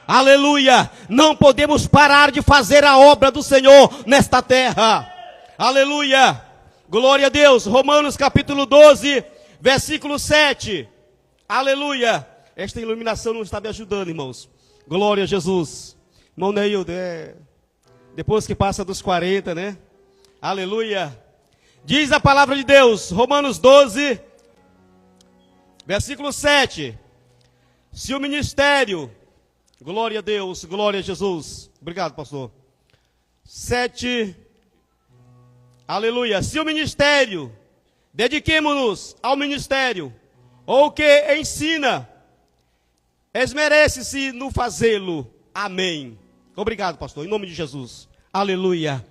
Aleluia. Não podemos parar de fazer a obra do Senhor nesta terra. Aleluia. Glória a Deus. Romanos capítulo 12, versículo 7. Aleluia. Esta iluminação não está me ajudando, irmãos. Glória a Jesus. Irmão Neildo, depois que passa dos 40, né? Aleluia. Diz a palavra de Deus, Romanos 12, versículo 7. Se o ministério, glória a Deus, glória a Jesus. Obrigado, pastor. 7, aleluia. Se o ministério, dediquemo-nos ao ministério, ou que ensina, esmerece-se no fazê-lo. Amém. Obrigado, pastor, em nome de Jesus. Aleluia.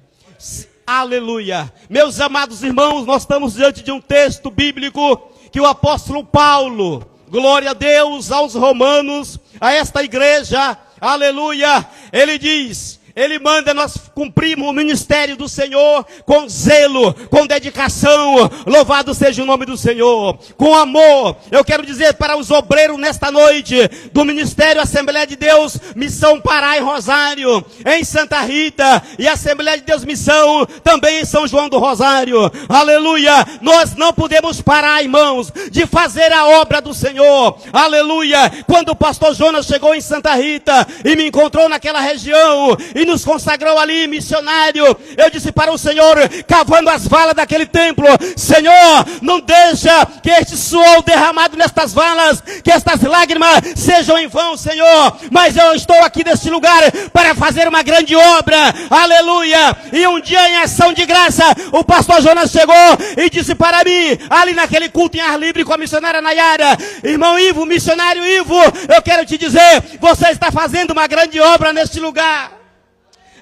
Aleluia. Meus amados irmãos, nós estamos diante de um texto bíblico que o apóstolo Paulo, glória a Deus, aos romanos, a esta igreja, aleluia, ele diz, ele manda nós cumprirmos o ministério do Senhor com zelo, com dedicação, louvado seja o nome do Senhor, com amor. Eu quero dizer para os obreiros nesta noite, do Ministério Assembleia de Deus, Missão Pará em Rosário, em Santa Rita, e Assembleia de Deus Missão, também em São João do Rosário, aleluia, nós não podemos parar, irmãos, de fazer a obra do Senhor, aleluia. Quando o pastor Jonas chegou em Santa Rita, e me encontrou naquela região, e nos consagrou ali, missionário, eu disse para o Senhor, cavando as valas daquele templo, Senhor, não deixa que este suor derramado nestas valas, que estas lágrimas sejam em vão, Senhor, mas eu estou aqui neste lugar para fazer uma grande obra, aleluia. E um dia em ação de graça, o pastor Jonas chegou e disse para mim, ali naquele culto em ar livre com a missionária Nayara, irmão Ivo, missionário Ivo, eu quero te dizer, você está fazendo uma grande obra neste lugar.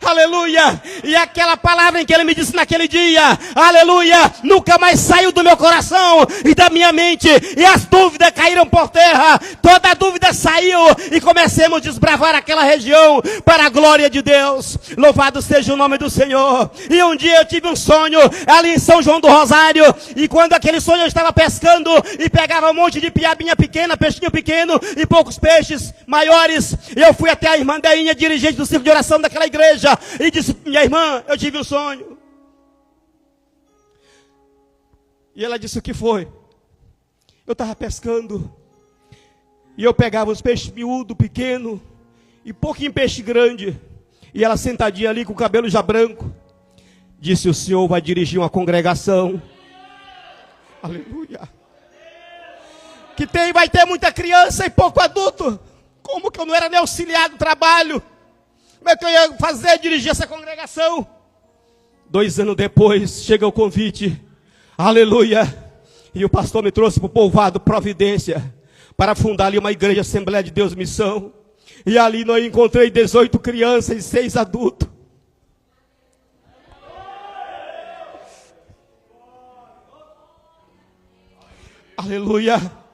Aleluia, e aquela palavra em que ele me disse naquele dia, aleluia, nunca mais saiu do meu coração e da minha mente, e as dúvidas caíram por terra, toda a dúvida saiu, e comecemos a desbravar aquela região, para a glória de Deus, louvado seja o nome do Senhor. E um dia eu tive um sonho, ali em São João do Rosário, e quando aquele sonho eu estava pescando, e pegava um monte de piabinha pequena, peixinho pequeno, e poucos peixes maiores, e eu fui até a irmã Dainha, dirigente do círculo de oração daquela igreja, e disse, minha irmã, eu tive um sonho. E ela disse, o que foi? Eu estava pescando, e eu pegava os peixes miúdos, pequeno, e pouquinho peixe grande, e ela sentadinha ali com o cabelo já branco, disse, o senhor vai dirigir uma congregação, aleluia, que vai ter muita criança e pouco adulto. Como que eu não era nem auxiliar do trabalho? Como é que eu ia fazer, dirigir essa congregação? 2 anos depois, chega o convite, aleluia, e o pastor me trouxe para o povoado Providência, para fundar ali uma igreja Assembleia de Deus Missão, e ali nós encontrei 18 crianças e 6 adultos, aleluia.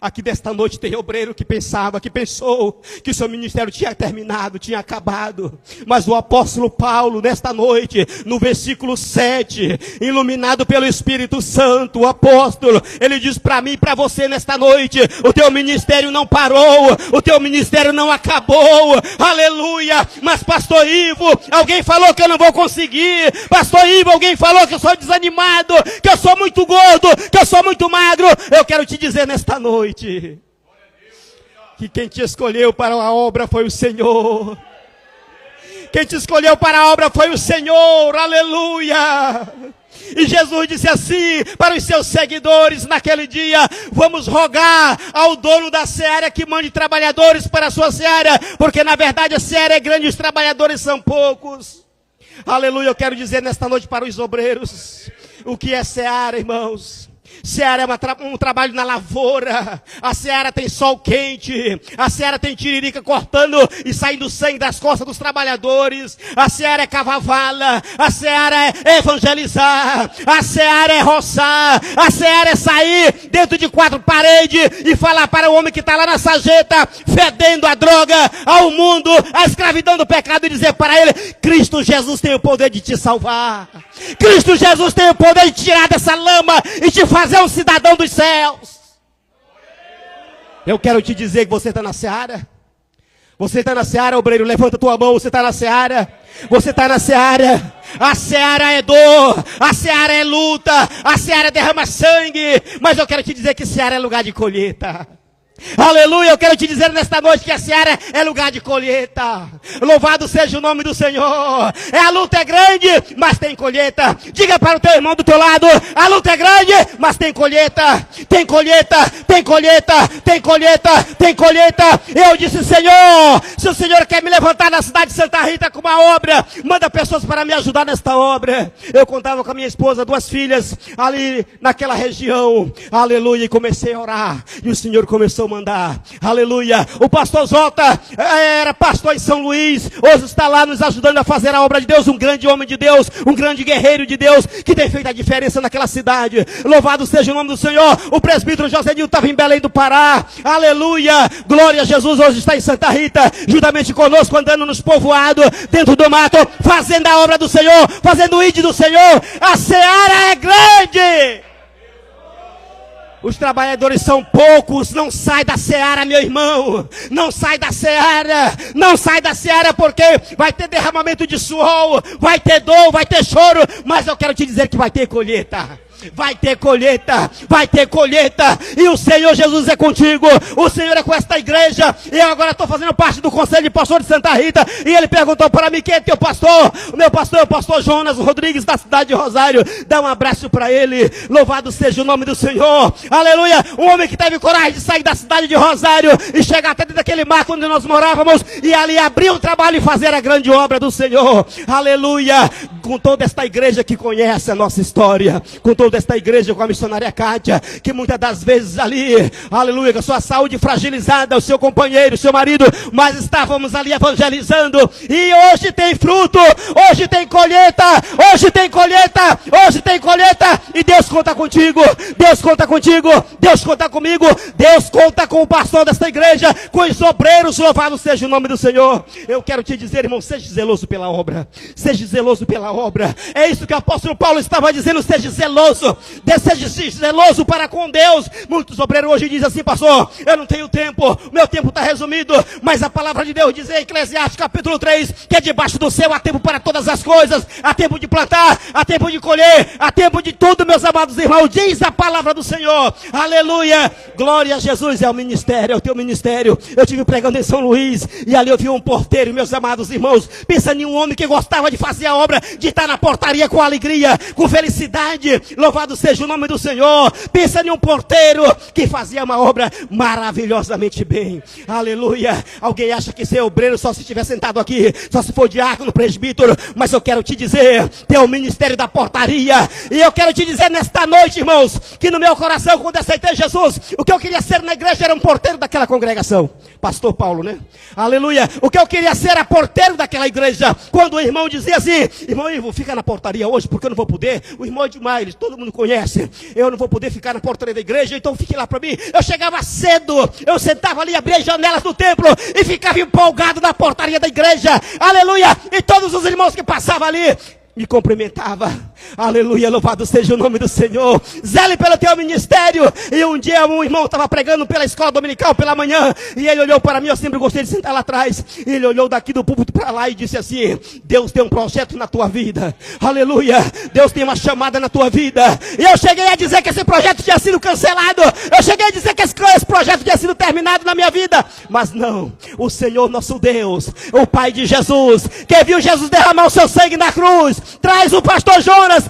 Aqui desta noite tem obreiro que pensou que o seu ministério tinha terminado, tinha acabado. Mas o apóstolo Paulo, nesta noite, no versículo 7, iluminado pelo Espírito Santo, o apóstolo, ele diz para mim e para você nesta noite, o teu ministério não parou, o teu ministério não acabou, aleluia. Mas pastor Ivo, alguém falou que eu não vou conseguir, pastor Ivo, alguém falou que eu sou desanimado, que eu sou muito gordo, que eu sou muito magro. Eu quero te dizer nesta noite, que quem te escolheu para a obra foi o Senhor. Quem te escolheu para a obra foi o Senhor, aleluia. E Jesus disse assim para os seus seguidores naquele dia, vamos rogar ao dono da seara que mande trabalhadores para a sua seara, porque na verdade a seara é grande e os trabalhadores são poucos. Aleluia, eu quero dizer nesta noite para os obreiros, o que é seara, irmãos? Seara é um trabalho na lavoura. A seara tem sol quente. A seara tem tiririca cortando e saindo sangue das costas dos trabalhadores. A seara é cavavala. A seara é evangelizar. A seara é roçar. A seara é sair dentro de 4 paredes e falar para o homem que está lá na sarjeta, fedendo a droga, ao mundo, a escravidão do pecado, e dizer para ele, Cristo Jesus tem o poder de te salvar. Cristo Jesus tem o poder de tirar dessa lama e te fazer um cidadão dos céus. Eu quero te dizer que você está na seara. Você está na seara, obreiro, levanta tua mão, você está na seara. Você está na seara. A seara é dor, a seara é luta, a seara derrama sangue. Mas eu quero te dizer que seara é lugar de colheita. Aleluia, eu quero te dizer nesta noite que a seara é lugar de colheita. Louvado seja o nome do Senhor. A luta é grande, mas tem colheita. Diga para o teu irmão do teu lado: a luta é grande, mas tem colheita. Tem colheita, tem colheita, tem colheita, tem colheita. Eu disse: Senhor, se o Senhor quer me levantar na cidade de Santa Rita com uma obra, manda pessoas para me ajudar nesta obra. Eu contava com a minha esposa, 2 filhas ali naquela região. Aleluia, e comecei a orar. E o Senhor começou a mandar. Aleluia. O pastor Jota era pastor em São Luís, hoje está lá nos ajudando a fazer a obra de Deus, um grande homem de Deus, um grande guerreiro de Deus, que tem feito a diferença naquela cidade. Louvado seja o nome do Senhor. O presbítero José Nil estava em Belém do Pará. Aleluia. Glória a Jesus, hoje está em Santa Rita, juntamente conosco, andando nos povoados, dentro do mato, fazendo a obra do Senhor, fazendo o ídolo do Senhor. A seara é grande. Os trabalhadores são poucos. Não sai da seara, meu irmão. Não sai da seara. Não sai da seara, porque vai ter derramamento de suor, vai ter dor, vai ter choro. Mas eu quero te dizer que vai ter colheita. Vai ter colheita, vai ter colheita, e o Senhor Jesus é contigo, o Senhor é com esta igreja. E eu agora estou fazendo parte do conselho de pastor de Santa Rita, e ele perguntou para mim: quem é teu pastor? O meu pastor é o pastor Jonas Rodrigues, da cidade de Rosário. Dá um abraço para ele. Louvado seja o nome do Senhor. Aleluia. Um homem que teve coragem de sair da cidade de Rosário e chegar até dentro daquele mato onde nós morávamos, e ali abrir um trabalho e fazer a grande obra do Senhor. Aleluia. Com toda esta igreja que conhece a nossa história, com toda esta igreja, com a missionária Kátia, que muitas das vezes ali, aleluia, com a sua saúde fragilizada, o seu companheiro, o seu marido, mas estávamos ali evangelizando, e hoje tem fruto, hoje tem colheita, hoje tem colheita, hoje tem colheita, e Deus conta contigo, Deus conta contigo, Deus conta comigo, Deus conta com o pastor desta igreja, com os obreiros. Louvado seja o nome do Senhor. Eu quero te dizer, irmão, seja zeloso pela obra, seja zeloso pela obra. É isso que o apóstolo Paulo estava dizendo: seja zeloso, seja zeloso para com Deus. Muitos obreiros hoje dizem assim: pastor, eu não tenho tempo, meu tempo está resumido. Mas a palavra de Deus diz em Eclesiastes capítulo 3, que é debaixo do céu há tempo para todas as coisas, há tempo de plantar, há tempo de colher, há tempo de tudo, meus amados irmãos, diz a palavra do Senhor. Aleluia, glória a Jesus. É o ministério, é o teu ministério. Eu estive pregando em São Luís, e ali eu vi um porteiro, meus amados irmãos. Pensa em um homem que gostava de fazer a obra, de estar na portaria com alegria, com felicidade. Louvado seja o nome do Senhor. Pensa em um porteiro que fazia uma obra maravilhosamente bem. Aleluia. Alguém acha que ser obreiro só se estiver sentado aqui, só se for diácono, presbítero, mas eu quero te dizer, tem o ministério da portaria. E eu quero te dizer nesta noite, irmãos, que no meu coração, quando aceitei Jesus, o que eu queria ser na igreja era um porteiro daquela congregação. Pastor Paulo, né? Aleluia. O que eu queria ser era porteiro daquela igreja. Quando o irmão dizia assim: irmão Ivo, fica na portaria hoje, porque eu não vou poder. O irmão Edmar, todo mundo conhece. Eu não vou poder ficar na portaria da igreja, então fique lá para mim. Eu chegava cedo, eu sentava ali, abria as janelas do templo e ficava empolgado na portaria da igreja. Aleluia. E todos os irmãos que passavam ali me cumprimentava. Aleluia, louvado seja o nome do Senhor. Zele pelo teu ministério. E um dia um irmão estava pregando pela escola dominical pela manhã, e ele olhou para mim. Eu sempre gostei de sentar lá atrás. Ele olhou daqui do púlpito para lá e disse assim: Deus tem um projeto na tua vida. Aleluia, Deus tem uma chamada na tua vida. E eu cheguei a dizer que esse projeto tinha sido cancelado. Eu cheguei a dizer que esse projeto tinha sido terminado na minha vida. Mas não, o Senhor nosso Deus, o Pai de Jesus, que viu Jesus derramar o seu sangue na cruz, traz o pastor Jonas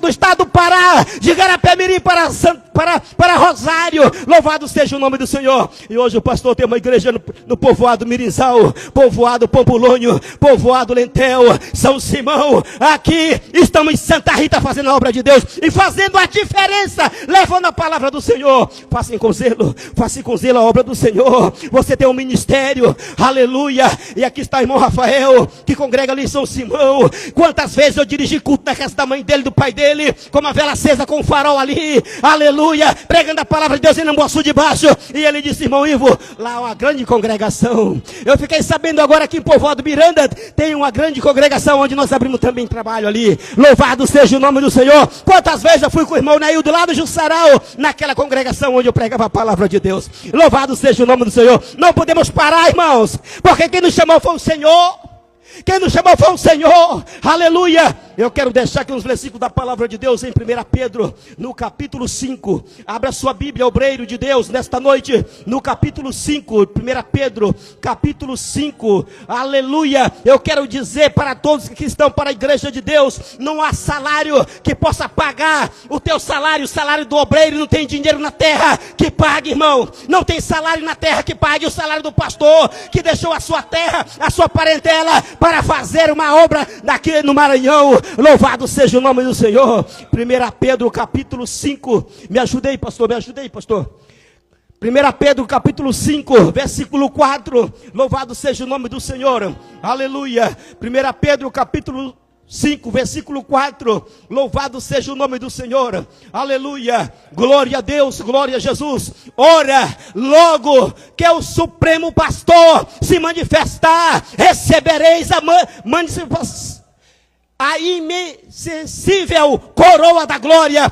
do estado do Pará, de Garapé-Mirim para Rosário. Louvado seja o nome do Senhor. E hoje o pastor tem uma igreja no povoado Mirinzal, povoado Pampulônio, povoado Lentel, São Simão. Aqui estamos em Santa Rita fazendo a obra de Deus e fazendo a diferença, levando a palavra do Senhor. Faça com zelo a obra do Senhor. Você tem um ministério, aleluia. E aqui está o irmão Rafael, que congrega ali em São Simão. Quantas vezes eu dirigi culto casa da mãe dele, do pai dele, com uma vela acesa, com um farol ali, aleluia, pregando a palavra de Deus em Namboçu de Baixo. E ele disse: irmão Ivo, lá há uma grande congregação. Eu fiquei sabendo agora que em Povoado Miranda tem uma grande congregação, onde nós abrimos também trabalho ali. Louvado seja o nome do Senhor. Quantas vezes eu fui com o irmão Neildo lá do Jussarau, naquela congregação onde eu pregava a palavra de Deus. Louvado seja o nome do Senhor. Não podemos parar, irmãos, porque quem nos chamou foi o Senhor. Quem nos chamou foi o Senhor, aleluia. Eu quero deixar aqui uns versículos da palavra de Deus em 1 Pedro, no capítulo 5. Abra sua Bíblia, obreiro de Deus, nesta noite, no capítulo 5, 1 Pedro, capítulo 5, aleluia. Eu quero dizer para todos que estão para a igreja de Deus, não há salário que possa pagar o teu salário, o salário do obreiro. Não tem dinheiro na terra que pague, irmão. Não tem salário na terra que pague o salário do pastor, que deixou a sua terra, a sua parentela, para fazer uma obra daqui no Maranhão. Louvado seja o nome do Senhor. 1 Pedro capítulo 5. Me ajudei, pastor, me ajudei, pastor. 1 Pedro capítulo 5, versículo 4. Louvado seja o nome do Senhor. Aleluia. 1 Pedro capítulo 5, versículo 4, louvado seja o nome do Senhor, aleluia, glória a Deus, glória a Jesus. Ora, logo que o Supremo Pastor se manifestar, recebereis a imensensível coroa da glória.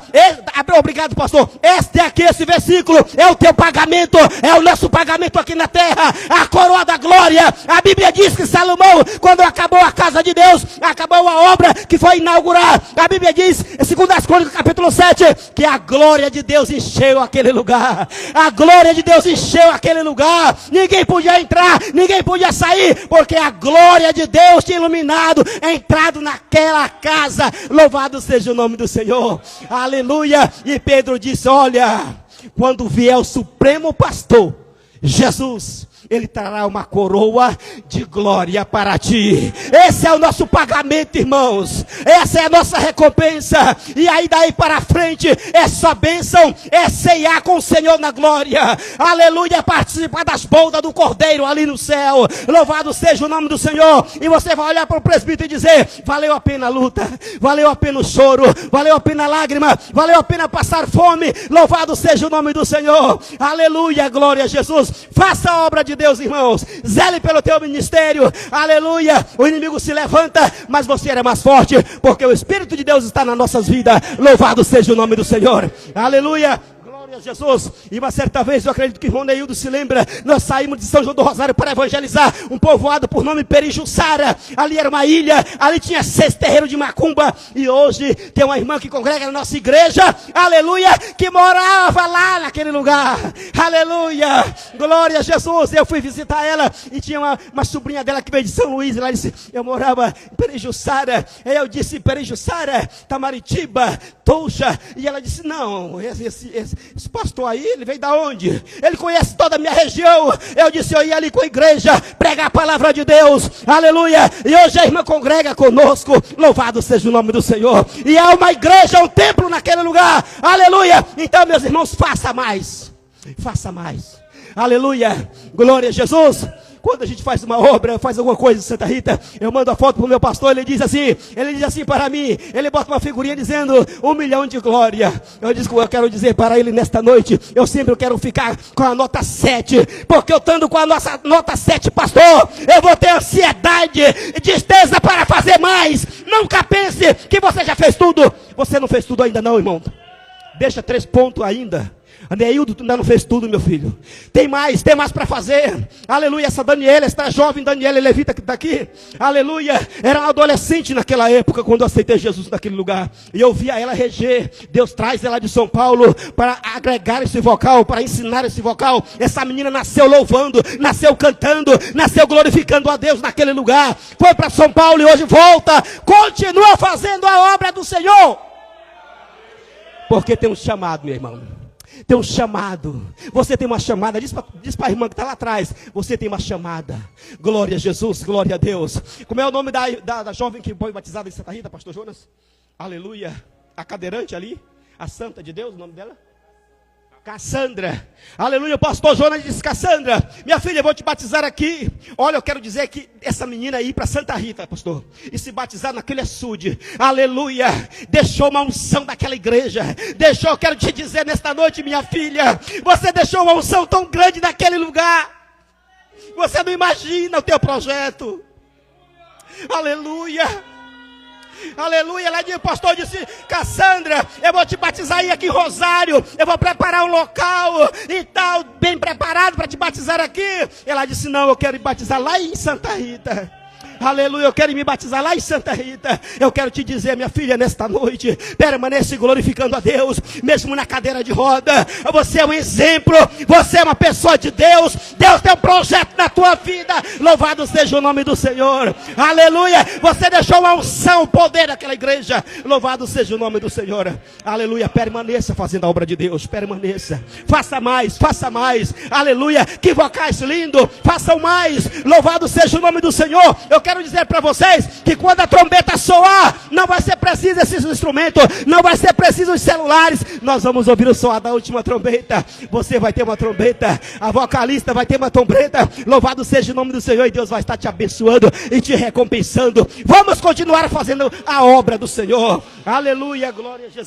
Obrigado, pastor. Esse versículo é o teu pagamento, é o nosso pagamento aqui na terra, a coroa da glória. A Bíblia diz que Salomão, quando acabou a casa de Deus, acabou a obra que foi inaugurar, a Bíblia diz, segundo as Crônicas, capítulo 7, que a glória de Deus encheu aquele lugar. A glória de Deus encheu aquele lugar. Ninguém podia entrar, ninguém podia sair, porque a glória de Deus tinha iluminado, entrado naquela casa. Louvado seja o nome do Senhor, aleluia. E Pedro disse: olha, quando vier o Supremo Pastor Jesus, Ele trará uma coroa de glória para ti. Esse é o nosso pagamento, irmãos. Essa é a nossa recompensa. E aí daí para frente é só bênção, é ceiar com o Senhor na glória. Aleluia, participar das bodas do Cordeiro ali no céu. Louvado seja o nome do Senhor. E você vai olhar para o presbítero e dizer: valeu a pena a luta, valeu a pena o choro, valeu a pena a lágrima, valeu a pena passar fome. Louvado seja o nome do Senhor. Aleluia, glória a Jesus. Faça a obra de Deus, irmãos. Zele pelo teu ministério. Aleluia. O inimigo se levanta, mas você era mais forte, porque o Espírito de Deus está nas nossas vidas. Louvado seja o nome do Senhor. Aleluia. Glória a Jesus. E uma certa vez, eu acredito que o irmão Neildo se lembra, nós saímos de São João do Rosário para evangelizar um povoado por nome Perijuçara. Ali era uma ilha, ali tinha 6 terreiros de macumba. E hoje tem uma irmã que congrega na nossa igreja, aleluia, que morava lá naquele lugar. Aleluia, glória a Jesus. Eu fui visitar ela e tinha uma sobrinha dela que veio de São Luís. Ela disse: eu morava em Perijuçara. Eu disse: Perijuçara, Tamaritiba, Touxa. E ela disse: não, esse pastor aí, ele veio da onde? Ele conhece toda a minha região. Eu disse: eu ia ali com a igreja pregar a palavra de Deus, aleluia. E hoje a irmã congrega conosco. Louvado seja o nome do Senhor. E é uma igreja, um templo naquele lugar, aleluia. Então, meus irmãos, faça mais, aleluia, glória a Jesus. Quando a gente faz uma obra, faz alguma coisa em Santa Rita, eu mando a foto para o meu pastor, ele diz assim para mim, ele bota uma figurinha dizendo 1 milhão de glória. Eu quero dizer para ele nesta noite, eu sempre quero ficar com a nota 7, porque eu estando com a nossa nota 7, pastor, eu vou ter ansiedade, tristeza para fazer mais. Nunca pense que você já fez tudo. Você não fez tudo ainda não, irmão. Deixa 3 pontos ainda. Neildo, tu ainda não fez tudo, meu filho. Tem mais para fazer. Aleluia. Essa Daniela, esta jovem Daniela Levita que está aqui, aleluia, era uma adolescente naquela época, quando eu aceitei Jesus naquele lugar. E eu via ela reger. Deus traz ela de São Paulo para agregar esse vocal, para ensinar esse vocal. Essa menina nasceu louvando, nasceu cantando, nasceu glorificando a Deus naquele lugar. Foi para São Paulo e hoje volta. Continua fazendo a obra do Senhor, porque tem um chamado, meu irmão. Tem um chamado. Você tem uma chamada. Diz para a irmã que está lá atrás: você tem uma chamada. Glória a Jesus, glória a Deus. Como é o nome da jovem que foi batizada em Santa Rita, pastor Jonas? Aleluia. A cadeirante ali, a santa de Deus, o nome dela? Cassandra, aleluia, o pastor Jonas disse: Cassandra, minha filha, eu vou te batizar aqui. Olha, eu quero dizer que essa menina aí para Santa Rita, pastor, e se batizar naquele açude, aleluia, deixou uma unção daquela igreja, deixou, eu quero te dizer nesta noite, minha filha, você deixou uma unção tão grande naquele lugar, você não imagina o teu projeto, aleluia. Aleluia, ela disse, o pastor disse: Cassandra, eu vou te batizar aí aqui em Rosário, eu vou preparar um local e tal, bem preparado para te batizar aqui. Ela disse: não, eu quero me batizar lá em Santa Rita. Aleluia, eu quero me batizar lá em Santa Rita. Eu quero te dizer, minha filha, nesta noite, permanece glorificando a Deus, mesmo na cadeira de roda. Você é um exemplo, você é uma pessoa de Deus. Deus tem um projeto na tua vida. Louvado seja o nome do Senhor. Aleluia, você deixou uma unção, o poder daquela igreja. Louvado seja o nome do Senhor. Aleluia, permaneça fazendo a obra de Deus, permaneça. Faça mais, faça mais. Aleluia, que vocais lindo, façam mais. Louvado seja o nome do Senhor. Eu quero dizer para vocês que quando a trombeta soar, não vai ser preciso esses instrumentos, não vai ser preciso os celulares. Nós vamos ouvir o soar da última trombeta. Você vai ter uma trombeta, a vocalista vai ter uma trombeta. Louvado seja o nome do Senhor, e Deus vai estar te abençoando e te recompensando. Vamos continuar fazendo a obra do Senhor. Aleluia, glória a Jesus.